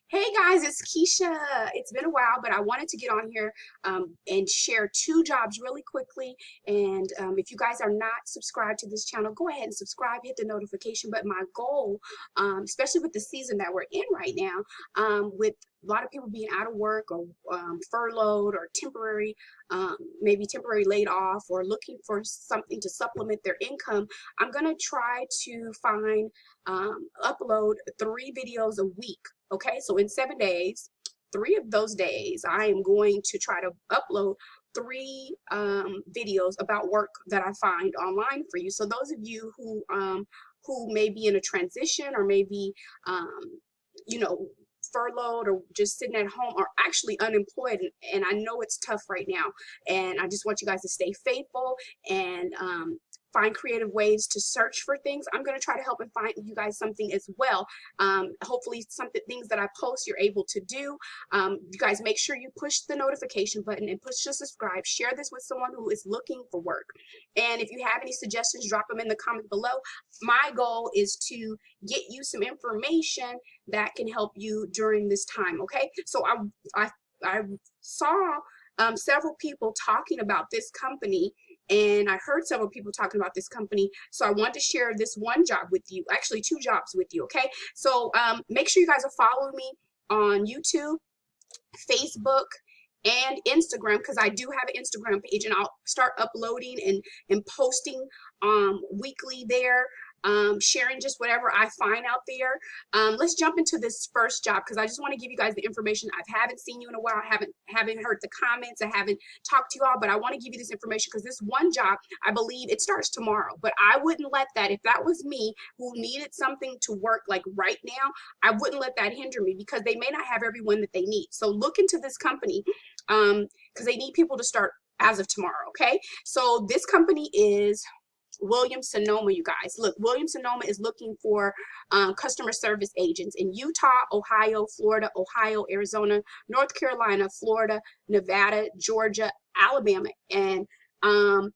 Hey guys, it's Keisha. It's been a while, but I wanted to get on here and share two jobs really quickly. And if you guys are not subscribed to this channel, go ahead and subscribe, hit the notification button. My goal, especially with the season that we're in right now, with a lot of people being out of work or furloughed or temporary, maybe temporary laid off or looking for something to supplement their income, I'm going to try to upload 3 videos a week. Okay, so in 7 days, 3 of those days, I am going to try to upload 3 videos about work that I find online for you. So those of you who may be in a transition or maybe you know furloughed or just sitting at home or actually unemployed, and I know it's tough right now, and I just want you guys to stay faithful and find creative ways to search for things. I'm going to try to help and find you guys something as well. Hopefully things that I post you're able to do. You guys make sure you push the notification button and push the subscribe. Share this with someone who is looking for work. And if you have any suggestions, drop them in the comments below. My goal is to get you some information that can help you during this time. Okay, so I saw several people talking about this company, and I heard several people talking about this company, so I want to share this one job with you, actually 2 jobs with you. Okay, so make sure you guys are following me on YouTube, Facebook, and Instagram, because I do have an Instagram page, and I'll start uploading and posting weekly there, sharing just whatever I find out there. Let's jump into this first job, because I just want to give you guys the information. I haven't seen you in a while. I haven't heard the comments. I haven't talked to you all, but I want to give you this information because this one job, I believe it starts tomorrow, but I wouldn't let that, if that was me who needed something to work like right now, I wouldn't let that hinder me, because they may not have everyone that they need. So look into this company, because they need people to start as of tomorrow. Okay, so this company is Williams-Sonoma, you guys. Look, Williams-Sonoma is looking for customer service agents in Utah, Ohio, Florida, Ohio, Arizona, North Carolina, Florida, Nevada, Georgia, Alabama, and I'm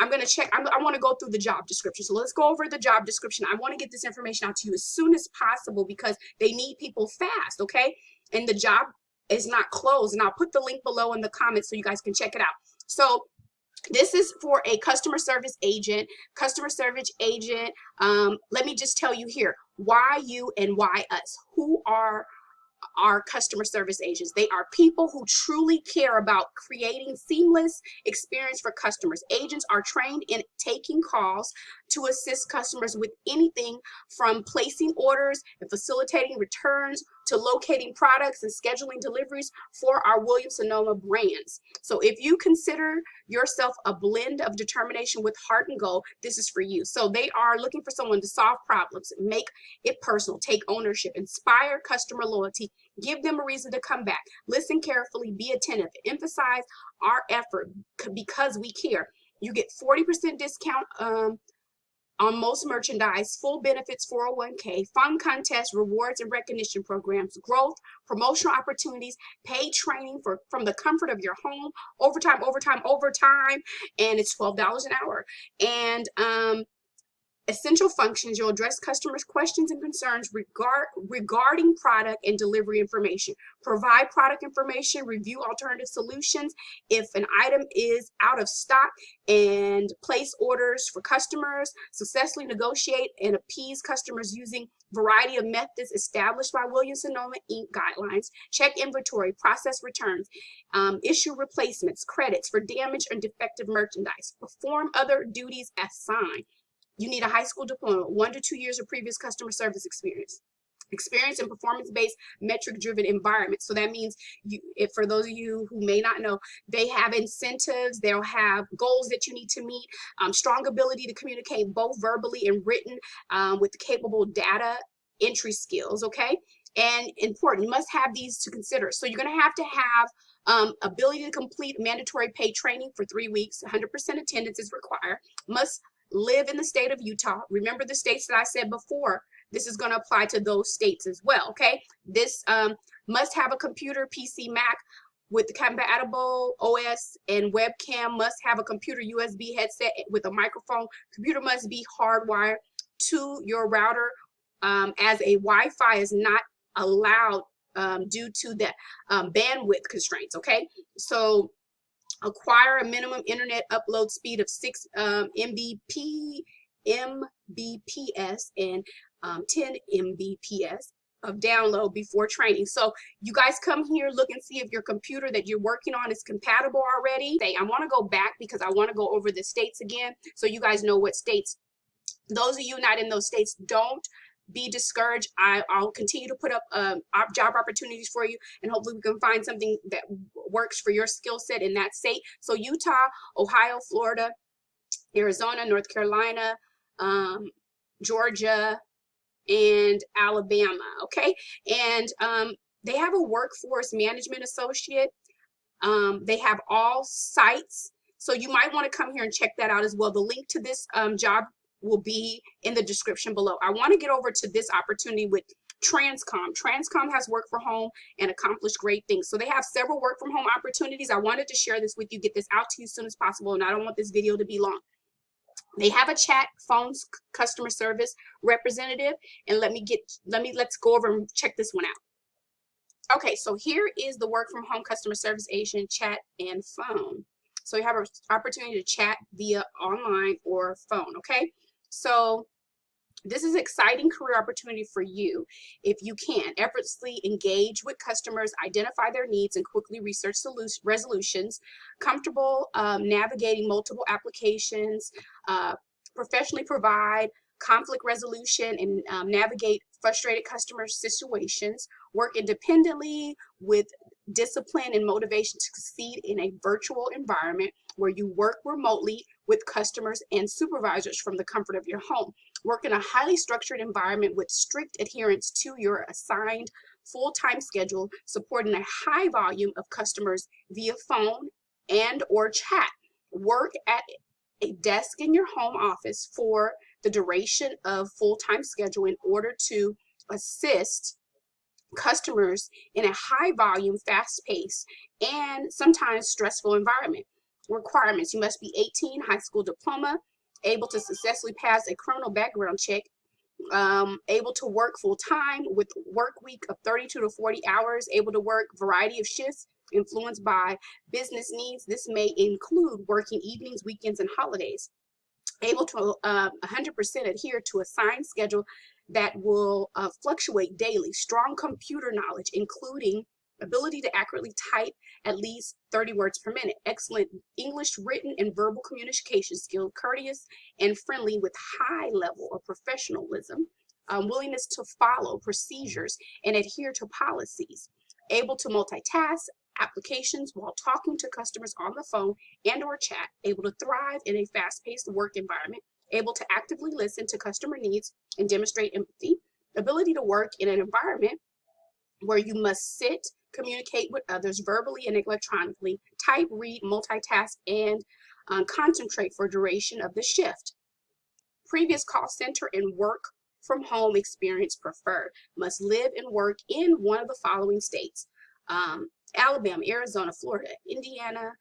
going to check. I want to go through the job description. So let's go over the job description. I want to get this information out to you as soon as possible because they need people fast, okay? And the job is not closed, and I'll put the link below in the comments so you guys can check it out. So this is for a customer service agent. Let me just tell you here, why you and why us? Who are our customer service agents? They are people who truly care about creating seamless experience for customers. Agents are trained in taking calls to assist customers with anything from placing orders and facilitating returns to locating products and scheduling deliveries for our Williams-Sonoma brands. So if you consider yourself a blend of determination with heart and goal, this is for you. So they are looking for someone to solve problems, make it personal, take ownership, inspire customer loyalty, give them a reason to come back, listen carefully, be attentive, emphasize our effort because we care. You get 40% discount on most merchandise, full benefits, 401k, fun contests, rewards and recognition programs, growth, promotional opportunities, paid training from the comfort of your home, overtime, and it's $12 an hour. And essential functions, you'll address customers' questions and concerns regarding product and delivery information, provide product information, review alternative solutions if an item is out of stock, and place orders for customers, successfully negotiate and appease customers using variety of methods established by Williams-Sonoma Inc. guidelines, check inventory, process returns, issue replacements, credits for damaged or defective merchandise, perform other duties assigned. You need a high school diploma, 1 to 2 years of previous customer service experience in performance-based metric-driven environments. So that means, if for those of you who may not know, they have incentives, they'll have goals that you need to meet, strong ability to communicate both verbally and written, with capable data entry skills, okay? And important, you must have these to consider. So you're going to have ability to complete mandatory paid training for 3 weeks, 100% attendance is required, must live in the state of Utah. Remember the states that I said before, this is going to apply to those states as well, okay? This must have a computer, PC, Mac with compatible OS and webcam, must have a computer USB headset with a microphone. Computer must be hardwired to your router, as a Wi-Fi is not allowed due to the bandwidth constraints. Okay, so acquire a minimum internet upload speed of 6 Mbps and 10 Mbps of download before training. So you guys come here, look and see if your computer that you're working on is compatible already. I want to go back because I want to go over the states again so you guys know what states. Those of you not in those states, don't be discouraged. I'll continue to put up job opportunities for you, and hopefully we can find something that works for your skill set in that state. So Utah, Ohio, Florida, Arizona, North Carolina, Georgia, and Alabama. Okay, and they have a workforce management associate. They have all sites, so you might want to come here and check that out as well. The link to this job will be in the description below. I want to get over to this opportunity with TRANSCOM. TRANSCOM has work from home and accomplished great things. So they have several work from home opportunities. I wanted to share this with you, get this out to you as soon as possible, and I don't want this video to be long. They have a chat phones customer service representative, and let's go over and check this one out. Okay, so here is the work from home customer service agent chat and phone. So you have an opportunity to chat via online or phone. Okay, so this is an exciting career opportunity for you if you can effortlessly engage with customers, identify their needs, and quickly research resolutions, comfortable navigating multiple applications, professionally provide conflict resolution and navigate frustrated customer situations, work independently with discipline and motivation to succeed in a virtual environment where you work remotely with customers and supervisors from the comfort of your home. Work in a highly structured environment with strict adherence to your assigned full-time schedule, supporting a high volume of customers via phone and or chat. Work at a desk in your home office for the duration of full-time schedule in order to assist customers in a high volume, fast paced, and sometimes stressful environment. Requirements: you must be 18, high school diploma, able to successfully pass a criminal background check, able to work full time with work week of 32 to 40 hours, able to work variety of shifts influenced by business needs. This may include working evenings, weekends, and holidays. Able to 100% adhere to a assigned schedule that will fluctuate daily. Strong computer knowledge, including ability to accurately type at least 30 words per minute. Excellent English written and verbal communication skill. Courteous and friendly with high level of professionalism. Willingness to follow procedures and adhere to policies. Able to multitask applications while talking to customers on the phone and or chat. Able to thrive in a fast-paced work environment. Able to actively listen to customer needs and demonstrate empathy. Ability to work in an environment where you must sit, communicate with others verbally and electronically, type, read, multitask, and concentrate for duration of the shift. Previous call center and work from home experience preferred. Must live and work in one of the following states: Alabama, Arizona, Florida, Indiana,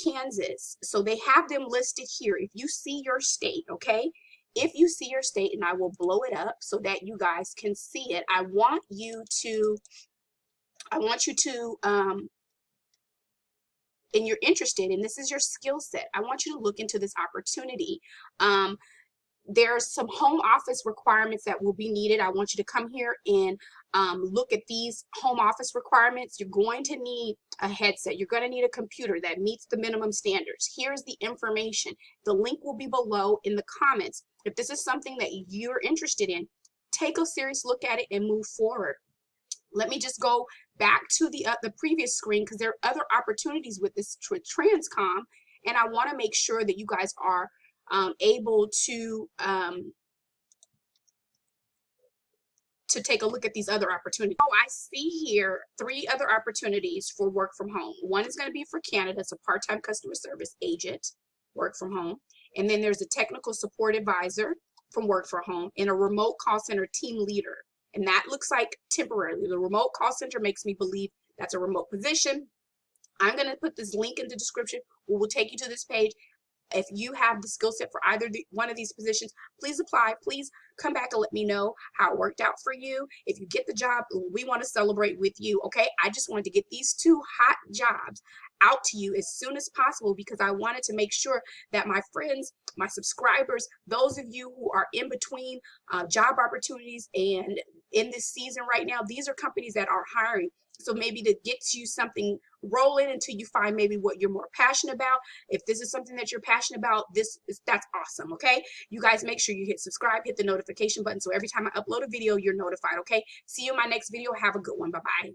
Kansas. So they have them listed here. If you see your state, okay? If you see your state, and I will blow it up so that you guys can see it, I want you to, and you're interested, and this is your skill set, I want you to look into this opportunity. There's some home office requirements that will be needed. I want you to come here and look at these home office requirements. You're going to need a headset. You're going to need a computer that meets the minimum standards. Here's the information. The link will be below in the comments. If this is something that you're interested in, take a serious look at it and move forward. Let me just go back to the previous screen because there are other opportunities with this TRANSCOM, and I want to make sure that you guys are able to take a look at these other opportunities. Oh, I see here 3 other opportunities for work from home. One is going to be for Canada. It's a part-time customer service agent, work from home. And then there's a technical support advisor from work from home and a remote call center team leader. And that looks like temporarily. The remote call center makes me believe that's a remote position. I'm going to put this link in the description. We will take you to this page. If you have the skill set for either one of these positions, please apply. Please come back and let me know how it worked out for you. If you get the job, we want to celebrate with you, okay? I just wanted to get these 2 hot jobs out to you as soon as possible because I wanted to make sure that my friends, my subscribers, those of you who are in between job opportunities and in this season right now, these are companies that are hiring. So maybe to get you something rolling until you find maybe what you're more passionate about. If this is something that you're passionate about, that's awesome, okay? You guys make sure you hit subscribe, hit the notification button so every time I upload a video, you're notified, okay? See you in my next video. Have a good one. Bye-bye.